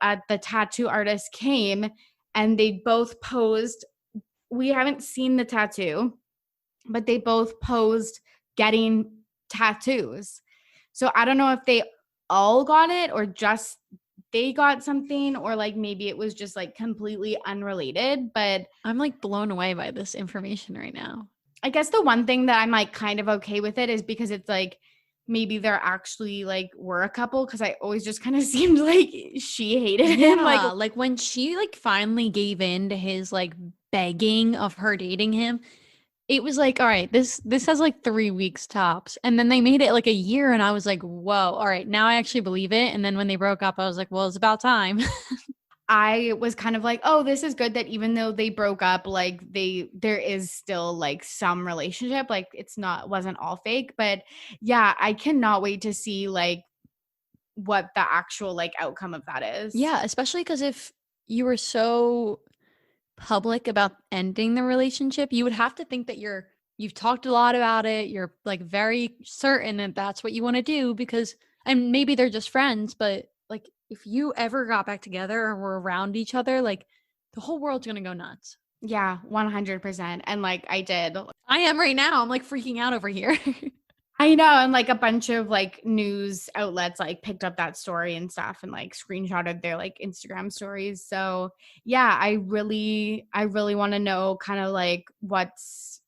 tattoo artist came, and they both posed. We haven't seen the tattoo, but they both posed getting tattoos. So I don't know if they all got it or just they got something, or like maybe it was just like completely unrelated. But I'm like blown away by this information right now. I guess the one thing that I'm like kind of okay with it is because it's like maybe they're actually like were a couple, because I always just kind of seemed like she hated him. Like when she like finally gave in to his like begging of her dating him, it was like, all right, this has like 3 weeks tops. And then they made it like a year and I was like, whoa, all right, now I actually believe it. And then when they broke up, I was like, well, it's about time. I was kind of like, oh, this is good that even though they broke up, like there is still like some relationship. Like wasn't all fake. But yeah, I cannot wait to see like what the actual like outcome of that is. Yeah, especially because if you were so public about ending the relationship, you would have to think that you've talked a lot about it. You're like very certain that that's what you want to do, because, and maybe they're just friends, but like if you ever got back together or were around each other, like the whole world's going to go nuts. Yeah, 100%. And like I did. I am right now. I'm like freaking out over here. I know. And like a bunch of like news outlets like picked up that story and stuff and like screenshotted their like Instagram stories. So yeah, I really want to know kind of like what's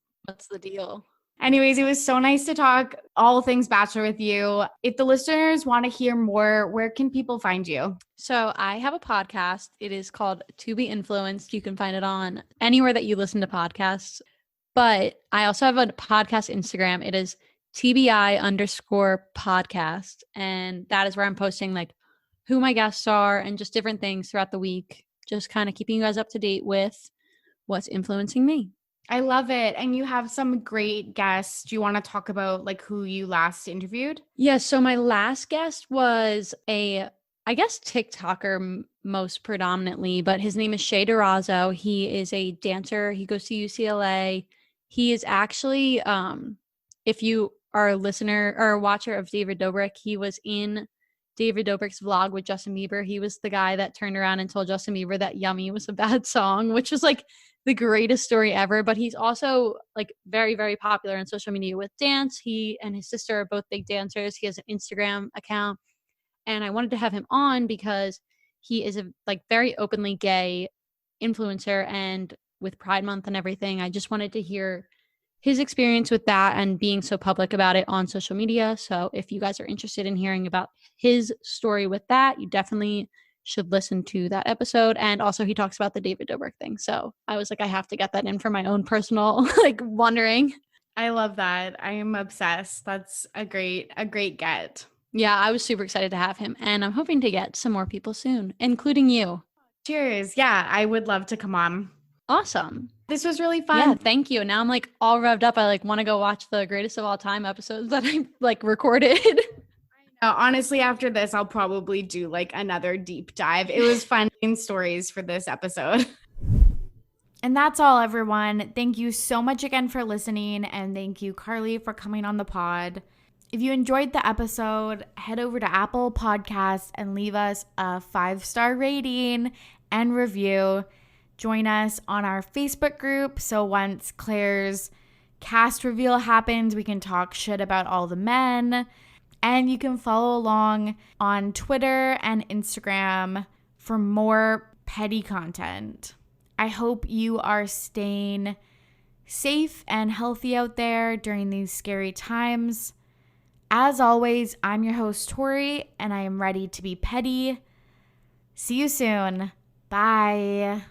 the deal. Anyways, it was so nice to talk all things Bachelor with you. If the listeners want to hear more, where can people find you? So I have a podcast. It is called To Be Influenced. You can find it on anywhere that you listen to podcasts. But I also have a podcast Instagram. It is TBI_podcast. And that is where I'm posting like who my guests are and just different things throughout the week. Just kind of keeping you guys up to date with what's influencing me. I love it. And you have some great guests. Do you want to talk about like who you last interviewed? Yeah. So my last guest was I guess TikToker most predominantly, but his name is Shea Durazo. He is a dancer. He goes to UCLA. He is actually, if you are a listener or a watcher of David Dobrik, he was in David Dobrik's vlog with Justin Bieber. He was the guy that turned around and told Justin Bieber that Yummy was a bad song, which was like the greatest story ever. But he's also like very, very popular on social media with dance. He and his sister are both big dancers. He has an Instagram account. And I wanted to have him on because he is a like very openly gay influencer, and with Pride Month and everything, I just wanted to hear his experience with that and being so public about it on social media. So if you guys are interested in hearing about his story with that, you definitely should listen to that episode. And also he talks about the David Dobrik thing. So I was like, I have to get that in for my own personal like wondering. I love that. I am obsessed. That's a great get. Yeah, I was super excited to have him. And I'm hoping to get some more people soon, including you. Cheers. Yeah, I would love to come on. Awesome. This was really fun. Yeah, thank you. Now I'm like all revved up. I like want to go watch the greatest of all time episodes that I like recorded. Honestly, after this, I'll probably do like another deep dive. It was fun in stories for this episode. And that's all, everyone. Thank you so much again for listening. And thank you, Carly, for coming on the pod. If you enjoyed the episode, head over to Apple Podcasts and leave us a 5-star rating and review. Join us on our Facebook group. So once Claire's cast reveal happens, we can talk shit about all the men. And you can follow along on Twitter and Instagram for more petty content. I hope you are staying safe and healthy out there during these scary times. As always, I'm your host, Tori, and I am ready to be petty. See you soon. Bye.